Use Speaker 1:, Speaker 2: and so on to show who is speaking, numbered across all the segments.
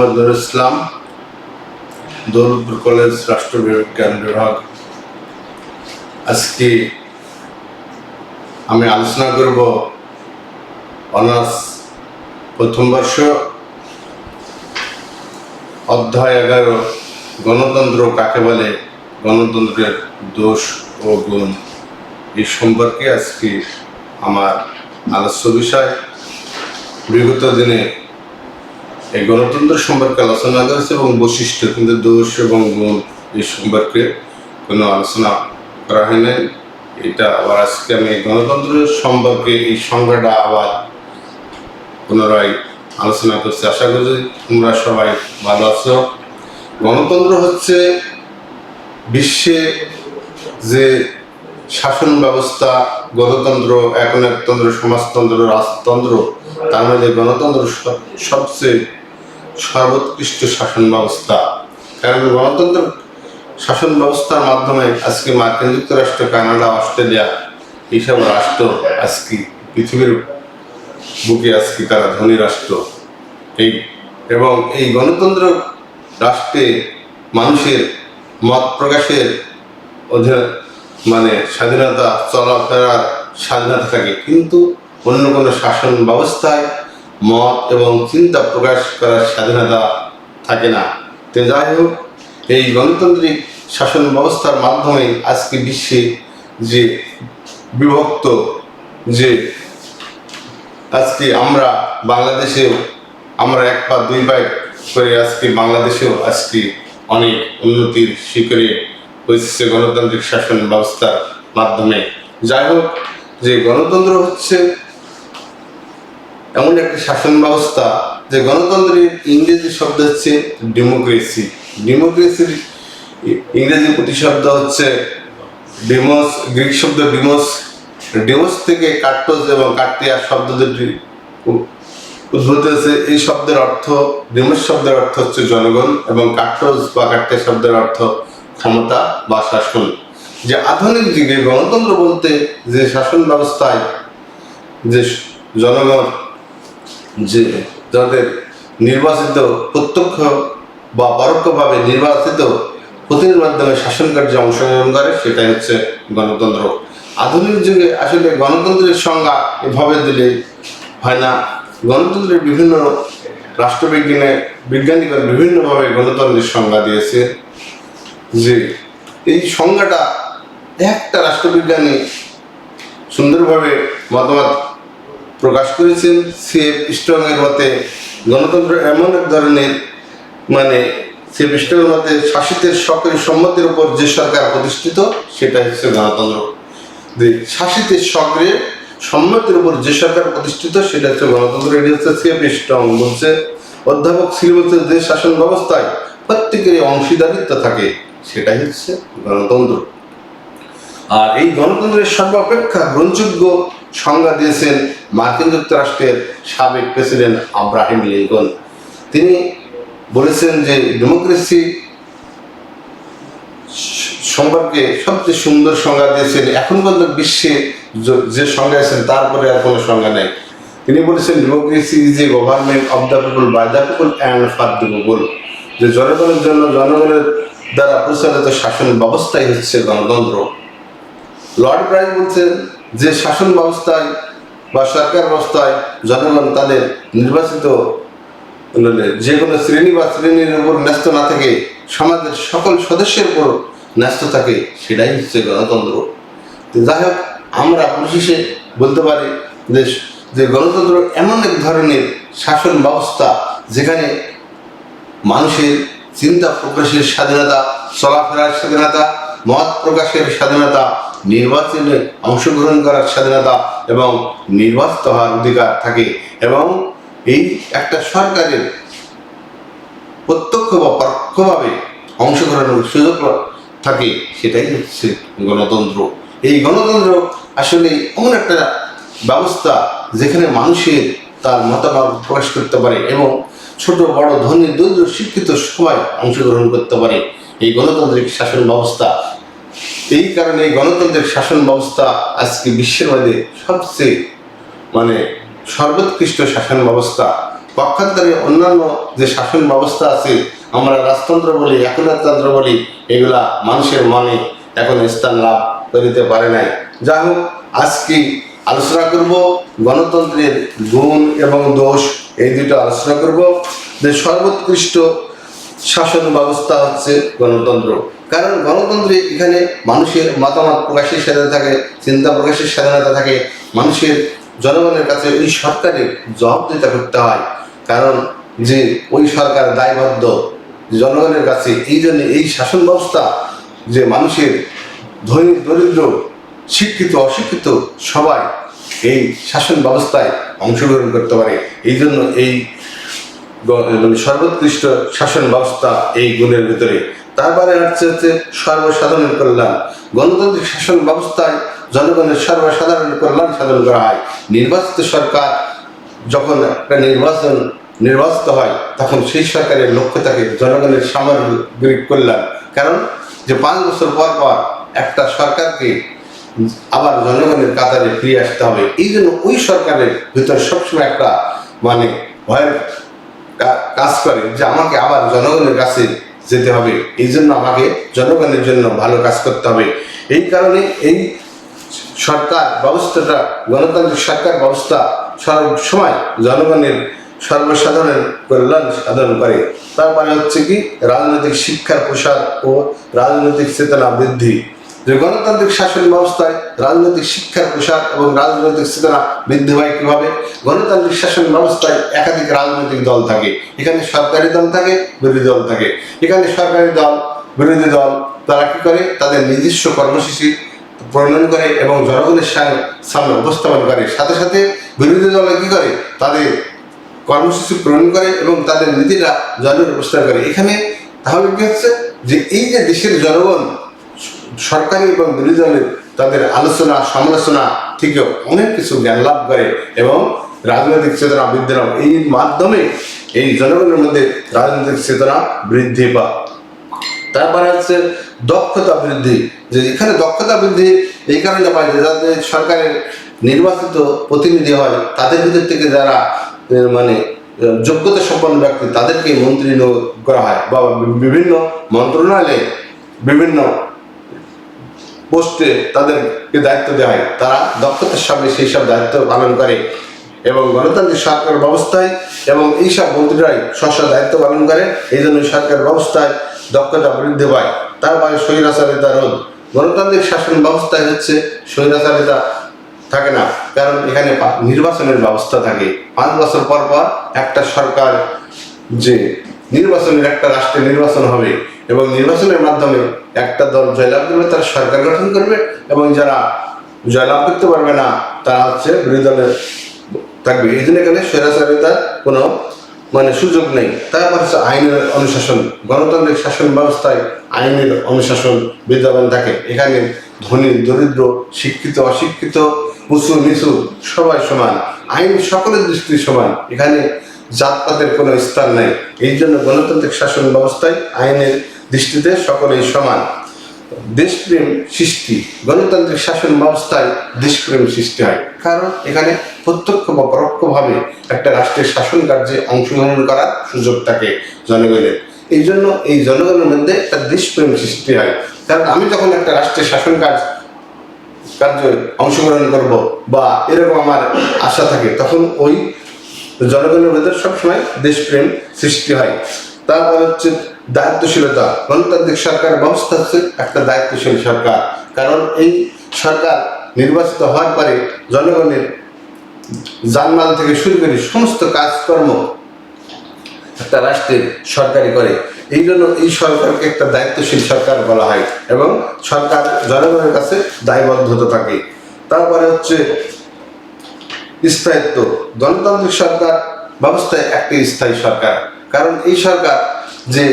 Speaker 1: Mohammad Nurul Islam, Daulatpur college রাষ্ট্রবিজ্ঞান বিভাগ। আজকে আমি আলোচনা করব অনার্স প্রথম বর্ষ অধ্যায় 11 গণতন্ত্র কাকে বলে, গণতন্ত্রের দোষ ও গুণ, এই সম্পর্কে আজকে আমার আলোচ্য বিষয়। বিগত দিনে এই গণতন্ত্র সম্পর্কে আলোচনা করেছে এবং বৈশিষ্ট্য, কিন্তু দোষ এবং গুণ এই সম্পর্কে কোনো আলোচনা করা হয় নাই। এটা আবার আজকে আমি গণতন্ত্র সম্পর্কে এই সংজ্ঞাটা আবার পুনরায় আলোচনা করছি। আশা করি তোমরা সবাই ভালো আছো। গণতন্ত্র হচ্ছে বিশ্বে যে শাসন ব্যবস্থা, গণতন্ত্র, একনায়কতন্ত্র, সমাজতন্ত্র, রাজতন্ত্র, তার মধ্যে গণতন্ত্র সবচেয়ে সর্বোৎকৃষ্ট শাসন ব্যবস্থা। কারণ গণতন্ত্র শাসন ব্যবস্থার মাধ্যমে আজকে মার্কিন যুক্তরাষ্ট্র, কানাডা, অস্ট্রেলিয়া এইসব রাষ্ট্র আজকে পৃথিবীর বুকে আজকে তারা ধনী রাষ্ট্র। এবং এই গণতন্ত্র রাষ্ট্রে মানুষের মত প্রকাশের স্বাধীনতা, চলাফেরার স্বাধীনতা থাকে, কিন্তু অন্য কোনো শাসন ব্যবস্থায় মত এবং চিন্তা প্রকাশ করার স্বাধীনতা থাকে না। তো যাই হোক, এই গণতান্ত্রিক শাসন ব্যবস্থার মাধ্যমে আজকে বিশ্বে যে বিভক্ত, যে আজকে আমরা বাংলাদেশেও আমরা এক পা দুই পা করে আজকে বাংলাদেশেও আজকে অনেক উন্নতির শিখরে হয়েছে গণতান্ত্রিক শাসন ব্যবস্থার মাধ্যমে। যাই হোক, যে গণতন্ত্র হচ্ছে এমন একটা শাসন ব্যবস্থা, যে গণতন্ত্রের ইংরেজি শব্দ হচ্ছে ডেমোক্রেসি। ডেমোক্রেসির ইংরেজি প্রতিশব্দ হচ্ছে ডেমোস, গ্রিক শব্দ ডিমোস। ডেমোস থেকে কার্টোস এবং কার্টিয়া শব্দ দুটি উদ্ভূত হয়েছে। এই শব্দের অর্থ, ডেমোস শব্দের অর্থ হচ্ছে জনগণ এবং কার্টোস বা কার্টিয়া শব্দের অর্থ ক্ষমতা বা শাসন। যে আধুনিক যুগে গণতন্ত্র বলতে যে শাসন ব্যবস্থায় যে জনগণ, যে যাদের নির্বাচিত, প্রত্যক্ষ বা পরোক্ষভাবে নির্বাচিত প্রতিনিধির মাধ্যমে শাসন কার্যে অংশগ্রহণ করে, সেটাই হচ্ছে গণতন্ত্র। আধুনিক যুগে আসলে গণতন্ত্রের সংজ্ঞা এভাবে দিলে হয় না। গণতন্ত্রের বিভিন্ন বিজ্ঞানীরা বিভিন্নভাবে গণতন্ত্রের সংজ্ঞা দিয়েছে। যে এই সংজ্ঞাটা একটা রাষ্ট্রবিজ্ঞানী সুন্দরভাবে মতামত প্রকাশ করেছেন। C.F. স্ট্রংয়ের মতে গণতন্ত্র এমন এক ধরনের, C.F. স্ট্রংয়ের মতে শাসিতের সক্রিয় সম্মতির উপর যে সরকার প্রতিষ্ঠিত, সেটা হচ্ছে গণতন্ত্র। যে শাসিতের সক্রিয় সম্মতির উপর যে সরকার প্রতিষ্ঠিত, সেটা হচ্ছে গণতন্ত্র। এটি হচ্ছে C.F. স্ট্রং বলছে। অধ্যাপক শ্রী বলছে যে শাসন ব্যবস্থায় প্রত্যেকেরই অংশীদারিত্ব থাকে, সেটাই হচ্ছে গণতন্ত্র। আর এই গণতন্ত্রের সর্বাপেক্ষা গ্রহণযোগ্য সংজ্ঞা দিয়েছেন মার্কিন যুক্তরাষ্ট্রের সাবেক প্রেসিডেন্ট আব্রাহাম লিঙ্কন। তিনি বলেছেন যে ডেমোক্রেসি সম্পর্কে সবচেয়ে সুন্দর সংজ্ঞা দিয়েছেন এখন পর্যন্ত বিশ্বে যে সংজ্ঞা দিয়েছেন, তারপরে আর কোনো সংজ্ঞা নেই। তিনি বলেছেন democracy is a government of the people, by the people and for the people. যে জনগণের জন্য, জনগণের দ্বারা পরিচালিত শাসন ব্যবস্থাই হচ্ছে গণতন্ত্র। লর্ড ব্রাইস বলছেন যে শাসন ব্যবস্থায় বা সরকার ব্যবস্থায় জনগণ তাদের নির্বাচিত যে কোনো শ্রেণী বা শ্রেণীর উপর ন্যস্ত না থেকে সমাজের সকল সদস্যের উপর ন্যস্ত থাকে, সেটাই হচ্ছে গণতন্ত্র। যাই হোক, আমরা পরিশেষে বলতে পারি যে গণতন্ত্র এমন এক ধরনের শাসন ব্যবস্থা যেখানে মানুষের চিন্তা প্রকাশের স্বাধীনতা, চলাফেরার স্বাধীনতা, মত প্রকাশের স্বাধীনতা, নির্বাচনে অংশগ্রহণ করার স্বাধীনতা এবং নির্বাচিত হওয়ার অধিকার থাকে, এবং এই একটা সরকারের প্রত্যক্ষ বা পরোক্ষভাবে অংশগ্রহণের সুযোগ থাকে, সেটাই হচ্ছে গণতন্ত্র। এই গণতন্ত্র আসলে এমন একটা ব্যবস্থা যেখানে মানুষের তার মতামত প্রকাশ করতে পারে এবং ছোট বড়, ধনী দরিদ্র, শিক্ষিত সবাই অংশগ্রহণ করতে পারে এই গণতান্ত্রিক শাসন ব্যবস্থা। এই কারণে এই গণতান্ত্রিক শাসন ব্যবস্থা আজকে বিশ্বের মধ্যে সবচেয়ে সর্বোৎকৃষ্ট শাসন ব্যবস্থা। পক্ষান্তরে অন্যান্য যে শাসন ব্যবস্থা আছে, আমরা রাজতন্ত্র বলি, একনায়কতন্ত্র বলি, এগুলা মানুষের মনে এখন স্থান লাভ করিতে পারে নাই। যাই হোক, আজকে আলোচনা করব গণতন্ত্রের গুণ এবং দোষ, এই দুটো আলোচনা করব। যে সর্বোৎকৃষ্ট শাসন ব্যবস্থা হচ্ছে গণতন্ত্র, কারণ গণতন্ত্রে এখানে মানুষের মতামত প্রকাশের স্বাধীনতা থাকে, চিন্তা প্রকাশের স্বাধীনতা থাকে। মানুষের জনগণের কাছে ওই সরকারের জবাবদিহিতা করতে হয়, কারণ যে ওই সরকার দায়বদ্ধ জনগণের কাছে। এই জন্য এই শাসন ব্যবস্থা যে মানুষের ধনী দরিদ্র, শিক্ষিত অশিক্ষিত সবাই এই শাসন ব্যবস্থায় অংশগ্রহণ করতে পারে। এই জন্য এই সর্বোৎকৃষ্ট শাসন ব্যবস্থা এই গুণের ভিতরে। তারপরে হচ্ছে সর্বসাধারণের কল্যাণ। গণতান্ত্রিক শাসন ব্যবস্থায় জনগণের সর্বসাধারণের কল্যাণ সাধন করা হয়। নির্বাচিত সরকার যখন একটা নির্বাচিত হয়, তখন সেই সরকারের লক্ষ্য থাকে জনগণের সামগ্রিক কল্যাণ। কারণ যে 5 বছর পর পর একটা সরকারকে আবার জনগণের কাতারে ফিরে আসতে হবে। এই জন্য ওই সরকারের ভিতরে সবসময় একটা মানে ভয়ের কাজ করে যে আমাকে আবার জনগণের কাছে যেতে হবে, এই জন্য আমাকে জনগণের জন্য ভালো কাজ করতে হবে। এই কারণে এই সরকার ব্যবস্থাটা, গণতান্ত্রিক সরকার ব্যবস্থা সবসময় জনগণের সর্বসাধারণের কল্যাণ সাধন করে। তারপরে হচ্ছে কি রাজনৈতিক শিক্ষার প্রসার ও রাজনৈতিক চেতনা বৃদ্ধি। যে গণতান্ত্রিক শাসন ব্যবস্থায় রাজনৈতিক শিক্ষার প্রসার এবং রাজনৈতিক চেতনা বৃদ্ধি হয় কিভাবে? গণতান্ত্রিক শাসন ব্যবস্থায় একাধিক রাজনৈতিক দল থাকে। এখানে সরকারি দল থাকে, বিরোধী দল থাকে। এখানে সরকারি দল, বিরোধী দল তারা কি করে? তাদের নিজস্ব কর্মসূচি প্রণয়ন করে এবং জনগণের সামনে উপস্থাপন করে। সাথে সাথে বিরোধী দল কি করে? তাদের কর্মসূচি প্রণয়ন করে এবং তাদের নীতিটা জনগণের উপস্থাপন করে। এখানে তাহলে কি হচ্ছে যে এই যে দেশের জনগণ সরকারি এবং বিরোধী দলের তাদের আলোচনা সমালোচনা থেকে অনেক কিছু জ্ঞান লাভ করে এবং রাজনৈতিক চেতনা বৃদ্ধি লাভ, এই মাধ্যমে এই জনগণের মধ্যে রাজনৈতিক চেতনা বৃদ্ধি পায়। তারপরে হচ্ছে দক্ষতা বৃদ্ধি। যে এখানে দক্ষতা বৃদ্ধি এই কারণে পায় যে যাদের সরকারের নির্বাচিত প্রতিনিধি হয়, তাদের ভিতর থেকে যারা মানে যোগ্যতা সম্পন্ন ব্যক্তি, তাদেরকে মন্ত্রী নিয়োগ করা হয় বা বিভিন্ন মন্ত্রণালয়ে বিভিন্ন পোস্টে তাদেরকে দায়িত্ব দেওয়া হয়। তারা দক্ষতার সঙ্গে সেই সব দায়িত্ব পালন করে এবং গণতান্ত্রিক সরকার ব্যবস্থায় এবং এইসব মন্ত্রীরাই স্ব দায়িত্ব পালন করে। এই জন্য সরকার ব্যবস্থায় দক্ষতা বৃদ্ধি পায়। তারপরে স্বৈরাচারিতা রোধ। গণতান্ত্রিক শাসন ব্যবস্থায় হচ্ছে স্বৈরাচারিতা থাকে না, কারণ এখানে নির্বাচনের ব্যবস্থা থাকে। 5 বছর পর পর একটা সরকার যে নির্বাচনের, একটা রাষ্ট্রে নির্বাচন হবে এবং নির্বাচনের মাধ্যমে একটা দল জয়লাভ করবে, তারা সরকার গঠন করবে এবং যারা জয়লাভ করতে পারবে না তারা হচ্ছে বিরোধী দলে থাকবে। এই জন্য এখানে স্বৈরাচারিতার কোনো মানে সুযোগ নেই। তারপর হচ্ছে আইনের অনুশাসন। গণতান্ত্রিক শাসন ব্যবস্থায় আইনের অনুশাসন বিদ্যমান থাকে। এখানে ধনী দরিদ্র, শিক্ষিত অশিক্ষিত, উঁচু নিচু সবাই সমান, আইন সকলের দৃষ্টি সমান। এখানে জাতপাতের কোনো স্থান নেই। এই জন্য গণতান্ত্রিক শাসন ব্যবস্থায় আইনের দৃষ্টিতে সকলেই সমান। দেশপ্রেম সৃষ্টি। গণতান্ত্রিক শাসন ব্যবস্থায় দেশপ্রেম সৃষ্টি হয়, কারণ এখানে প্রত্যক্ষ বা পরোক্ষভাবে একটা রাষ্ট্রের শাসন কার্যে অংশগ্রহণ করার সুযোগ থাকে জনগণের। এই জন্য এই জনগণের মধ্যে একটা দেশপ্রেম সৃষ্টি হয়। কারণ আমি যখন একটা রাষ্ট্রের শাসন কার্যে অংশগ্রহণ করব বা এরকম আমার আশা থাকে, তখন ওই জনগণের মধ্যে সবসময় দেশপ্রেম সৃষ্টি হয়। তারপর হচ্ছে দায়িত্বশীলতা। গণতান্ত্রিক সরকার ব্যবস্থা হচ্ছে একটা দায়িত্বশীল সরকার, কারণ এই সরকার নির্বাচিত হওয়ার পরে জনগণের জানমাল থেকে শুরু করে সমস্ত কাজকর্ম একটা রাষ্ট্রের সরকারি করে। এই জন্য এই সরকারকে একটা দায়িত্বশীল সরকার বলা হয় এবং সরকার জনগণের কাছে দায়বদ্ধতা থাকে। তারপরে হচ্ছে স্থায়িত্ব। গণতান্ত্রিক সরকার ব্যবস্থায় একটি স্থায়ী সরকার, কারণ এই সরকার যে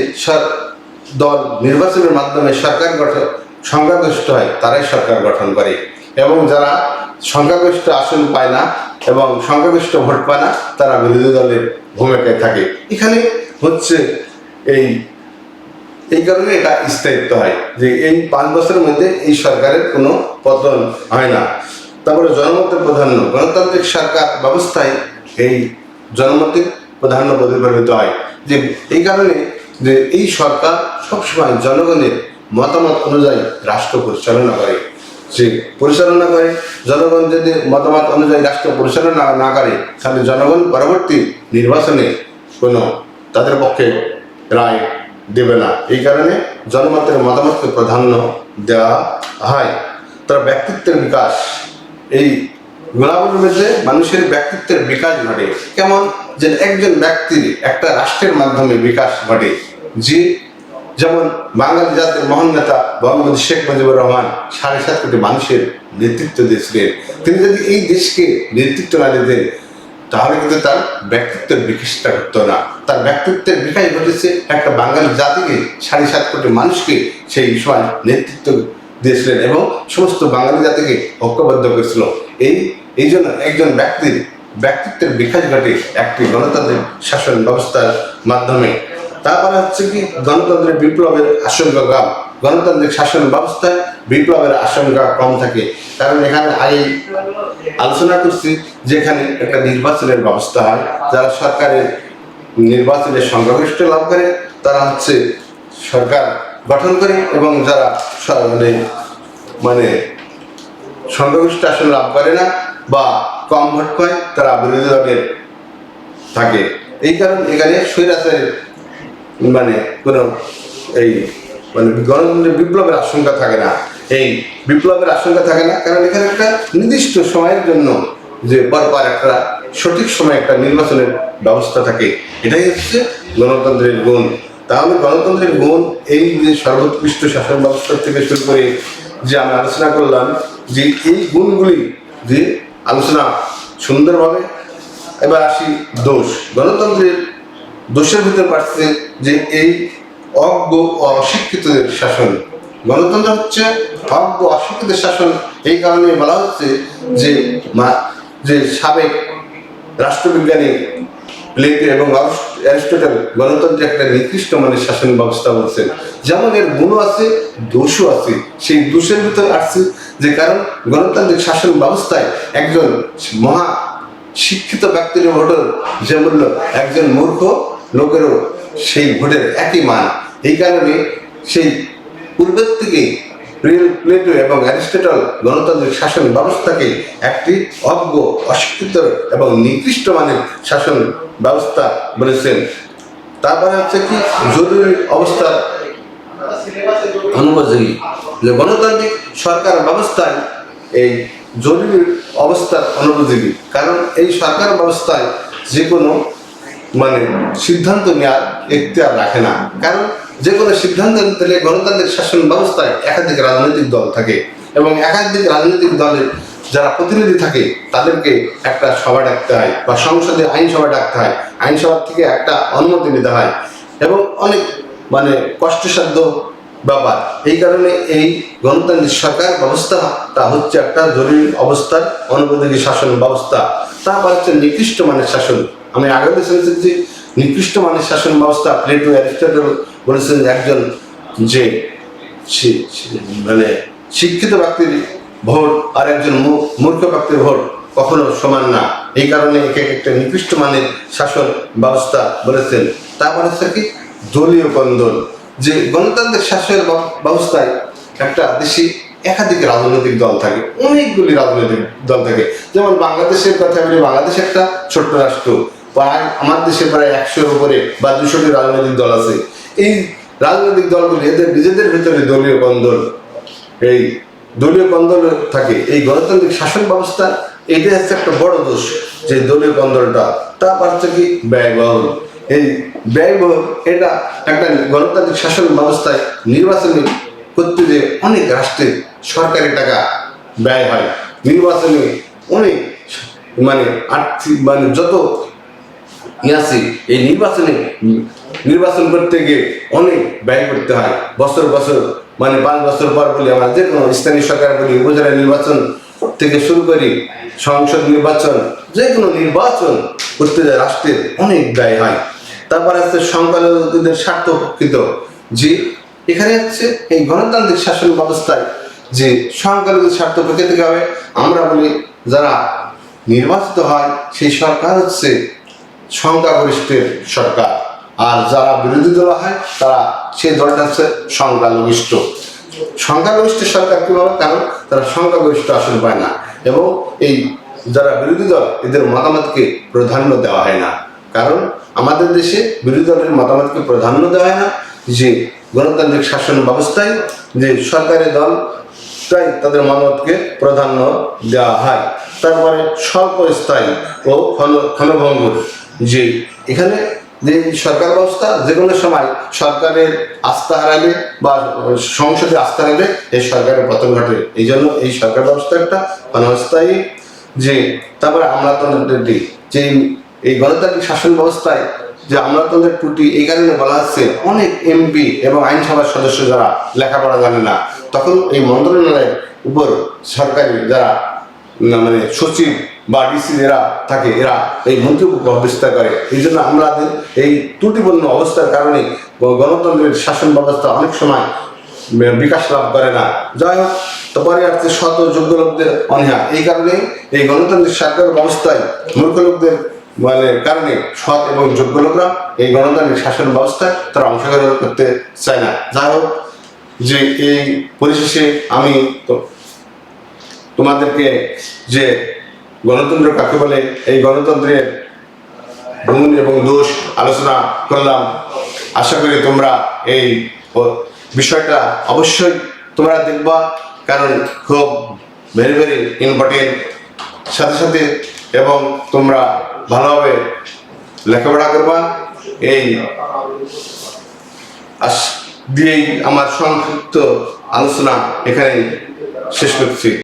Speaker 1: দল নির্বাচনের মাধ্যমে সরকার গঠন সংখ্যাগরিষ্ঠ হয়, তারাই সরকার গঠন করে এবং যারা সংখ্যাগরিষ্ঠ আসন পায় না এবং সংখ্যাগরিষ্ঠ ভোট পায় না, তারা বিরোধী দলের ভূমিকায় থাকে। এখানে হচ্ছে এই কারণে এটা স্থায়িত্ব হয় যে এই 5 বছরের মধ্যে এই সরকারের কোনো পতন হয় না। তারপরে জনমতের প্রাধান্য। গণতান্ত্রিক সরকার ব্যবস্থায় এই জনমতের প্রাধান্য প্রতিফলিত হয়। যে এই কারণে যে এই সরকার সবসময় জনগণের মতামত অনুযায়ী রাষ্ট্র পরিচালনা করে। সে পরিচালনা করে, জনগণ যদি মতামত অনুযায়ী রাষ্ট্র পরিচালনা না করে তাহলে জনগণ পরবর্তী নির্বাচনে কোনো তাদের পক্ষে রায় দেবে না। এই কারণে জনমতের মতামতকে প্রাধান্য দেওয়া হয়। তার ব্যক্তিত্বের বিকাশ, এই গুণাবলীর মধ্যে মানুষের ব্যক্তিত্বের বিকাশ ঘটে। কেমন? যে একজন ব্যক্তির একটা রাষ্ট্রের মাধ্যমে বিকাশ ঘটে। যে যেমন বাঙালি জাতির মহান নেতা বঙ্গবন্ধু শেখ মুজিবুর রহমান 7.5 কোটি মানুষের নেতৃত্ব দিয়েছিলেন। তিনি যদি এই দেশকে নেতৃত্ব না দিতেন তাহলে কিন্তু তার ব্যক্তিত্বের বিকাশটা ঘটতো না। তার ব্যক্তিত্বের বিকাশ ঘটেছে একটা বাঙালি জাতিকে, 7.5 কোটি মানুষকে সেই সময় নেতৃত্ব দিয়েছিলেন এবং সমস্ত বাঙালি জাতিকে ঐক্যবদ্ধ করেছিল। এই জন্য একজন ব্যক্তির ব্যক্তিত্বের বিকাশ ঘটে একটি গণতান্ত্রিক শাসন ব্যবস্থার মাধ্যমে। তারপরে হচ্ছে কি গণতন্ত্রের বিপ্লবের আশঙ্কা কম। গণতান্ত্রিক শাসন ব্যবস্থায় বিপ্লবের আশঙ্কা কম থাকে, কারণ এখানে আগেই আলোচনা করছি যেখানে একটা নির্বাচনের ব্যবস্থা হয়। যারা সরকারের নির্বাচনের সংখ্যাগরিষ্ঠ লাভ করে তারা হচ্ছে সরকার গঠন করে, এবং যারা মানে সংখ্যাগরিষ্ঠ আসন লাভ করে না বা কম ভোট পায় তারা বিরোধী দলের থাকে। এই কারণে এখানে স্বৈরাচারের কোনো এই গণতন্ত্রের বিপ্লবের আশঙ্কা থাকে না। এই বিপ্লবের আশঙ্কা থাকে না কারণ এখানে একটা নির্দিষ্ট সময়ের জন্য যে পরপর একটা সঠিক সময় একটা নির্বাচনের ব্যবস্থা থাকে। এটাই হচ্ছে গণতন্ত্রের গুণ। তাহলে গণতন্ত্রের গুণ এই যে সর্বোৎকৃষ্ট শাসন ব্যবস্থা থেকে শুরু করে যে আমি আলোচনা করলাম, যে এই গুণগুলি যে আলোচনা সুন্দরভাবে। এবার আসি দোষ। গণতন্ত্রের দোষের ভিতরে পাচ্ছে যে এই অজ্ঞ ও অশিক্ষিতদের শাসন। গণতন্ত্র হচ্ছে অজ্ঞ অশিক্ষিতের শাসন। এই কারণে বলা হচ্ছে যে সাবেক রাষ্ট্রবিজ্ঞানী প্লেটো এবং অ্যারিস্টটল গণতন্ত্রের একটা নিকৃষ্ট মানের শাসন ব্যবস্থা বলছেন। যেমন এর গুণ আছে, দোষও আছে। সেই দোষের ভিতরে আসছে যে কারণ গণতান্ত্রিক শাসন ব্যবস্থায় একজন মহা শিক্ষিত ব্যক্তির ভোটের যে মূল্য একজন মূর্খ লোকেরও সেই ভোটের একই মান। এই কারণে সেই পূর্বের থেকে প্লেটো এবং অ্যারিস্টটল গণতান্ত্রিক শাসন ব্যবস্থাকে একটি অজ্ঞ, অশিক্ষিত এবং নিকৃষ্ট মানের শাসন ব্যবস্থা বলেছেন। তারপরে হচ্ছে কি জরুরি অবস্থার অনুপযোগী। যে গণতান্ত্রিক সরকার ব্যবস্থায় এই জরুরি অবস্থার অনুপযোগী, কারণ এই সরকার ব্যবস্থায় যে কোনো সিদ্ধান্ত নেওয়ার এখতিয়ার রাখে না। কারণ যে কোনো সিদ্ধান্ত নিতে হলে গণতান্ত্রিক শাসন ব্যবস্থায় একাধিক রাজনৈতিক দল থাকে এবং একাধিক রাজনৈতিক দলের যারা প্রতিনিধি থাকে তাদেরকে একটা সভা ডাকতে হয় বা সংসদে আইনসভা ডাকতে হয়। আইনসভা থেকে একটা অনুমতি নিতে হয় এবং অনেক কষ্টসাধ্য ব্যাপার। এই কারণে এই গণতান্ত্রিক সরকার ব্যবস্থাটা হচ্ছে একটা জরুরি অবস্থার অনুপযোগী শাসন ব্যবস্থা। তারপর হচ্ছে নিকৃষ্ট মানের শাসন। আমি আগে বলেছি যে নিকৃষ্ট মানের শাসন ব্যবস্থা প্লেটো অ্যারিস্টটল বলেছেন একজন যে শিক্ষিত ব্যক্তির ভোট আর একজন মূর্খ ব্যক্তির ভোট কখনো সমান না। এই কারণে একে একটা নিকৃষ্ট মানের শাসন ব্যবস্থা বলেছেন। তারপর হচ্ছে কি দলীয় কন্দল। যে গণতান্ত্রিক শাসনের ব্যবস্থায় একটা দেশে একাধিক রাজনৈতিক দল থাকে, অনেকগুলি রাজনৈতিক দল থাকে। যেমন বাংলাদেশের কথা বলি, বাংলাদেশ একটা ছোট্ট রাষ্ট্র, প্রায় আমার দেশে প্রায় 100-এর উপরে বা 200টি রাজনৈতিক দল আছে। এই রাজনৈতিক দলগুলি এদের নিজেদের ভিতরে দলীয় কন্দল, এই দলীয় কন্দল থাকে। এই গণতান্ত্রিক শাসন ব্যবস্থা এটা হচ্ছে একটা বড় দোষ, যে দলীয় কন্দলটা। তারপর হচ্ছে কি ব্যয়বহুল। এই ব্যয়বহুল এটা একটা গণতান্ত্রিক শাসন ব্যবস্থায় নির্বাচনী করতে যে অনেক রাষ্ট্রের সরকারি টাকা ব্যয় হয়। নির্বাচনে অনেক আর্থিক যত আছে এই নির্বাচন করতে গিয়ে অনেক ব্যয় করতে হয়। বছর 5 বছর পর বলি আমরা যে কোনো স্থানীয় সরকার বলি, উপজেলা নির্বাচন থেকে শুরু করি সংসদ নির্বাচন, যে কোনো নির্বাচন করতে যায় রাষ্ট্রের অনেক ব্যয় হয়। তারপর আছে সংখ্যালঘুদের স্বার্থ প্রকৃত। যে এখানে হচ্ছে এই গণতান্ত্রিক শাসন ব্যবস্থায় যে সংখ্যালঘুদের স্বার্থ প্রকৃত হবে। আমরা বলি যারা নির্বাচিত হয় সেই সরকার হচ্ছে সংখ্যাগরিষ্ঠের সরকার, আর যারা বিরোধী দল হয় তারা সেই দলটা হচ্ছে সংখ্যালঘিষ্ঠ। সংখ্যাগরিষ্ঠ সরকার কিভাবে? কারণ তারা সংখ্যাগরিষ্ঠ আসন পায় না, এবং এই যারা বিরোধী দল এদের মতামতকে প্রাধান্য দেওয়া হয় না। কারণ আমাদের দেশে বিরোধী দলের মতামতকে প্রাধান্য দেওয়া হয় না, যে গণতান্ত্রিক শাসন ব্যবস্থায় যে সরকারি দল তাই তাদের মতামতকে প্রাধান্য দেওয়া হয়। তারপরে স্বল্পস্থায়ী ও ক্ষণভঙ্গুর, যে এখানে যে সরকার ব্যবস্থা যে কোনো সময় সরকারের আস্থা হারালে বা সংসদে আস্থা হারালে এই সরকারের পতন ঘটে। এই জন্য এই সরকার ব্যবস্থা একটা ক্ষণস্থায়ী। যে তারপরে আমলাতন্ত্রের দিক, যে এই গণতান্ত্রিক শাসন ব্যবস্থায় যে আমলাতন্ত্রের ত্রুটি এই কারণে বলা হচ্ছে, অনেক এমপি এবং আইনসভার সদস্য যারা লেখাপড়া জানে না, তখন এই মন্ত্রণালয়ের উপর সরকারি যারা মানে সচিব বা ডিসি এরা থাকে, এরা এই মন্ত্রীকে বিস্তার করে। এই জন্য আমাদের এই ত্রুটিপূর্ণ অবস্থার কারণে গণতন্ত্রের শাসন ব্যবস্থা অনেক সময় বিকাশ লাভ করে না। যাই হোক, তারপরে আসছে শত যোগ্য লোকদের অনীহা। এই কারণে এই গণতান্ত্রিক সরকার ব্যবস্থায় মূর্খ লোকদের মানে কারণে সৎ এবং যোগ্য লোকরা এই গণতান্ত্রিক শাসন ব্যবস্থায় তারা অংশগ্রহণ করতে চায় না। যাই হোক, যে এই পরিশেষে আমি তোমাদেরকে যে গণতন্ত্র কাকে বলে, এই গণতন্ত্রের গুণ এবং দোষ আলোচনা করলাম। আশা করি তোমরা এই বিষয়টা অবশ্যই তোমরা দেখবা, কারণ খুব ভেরি ভেরি ইম্পর্টেন্ট। সাথে সাথে এবং তোমরা ভালোভাবে লেখাপড়া করবা। এই দিয়েই আমার সংক্ষিপ্ত আলোচনা এখানে শেষ করছি।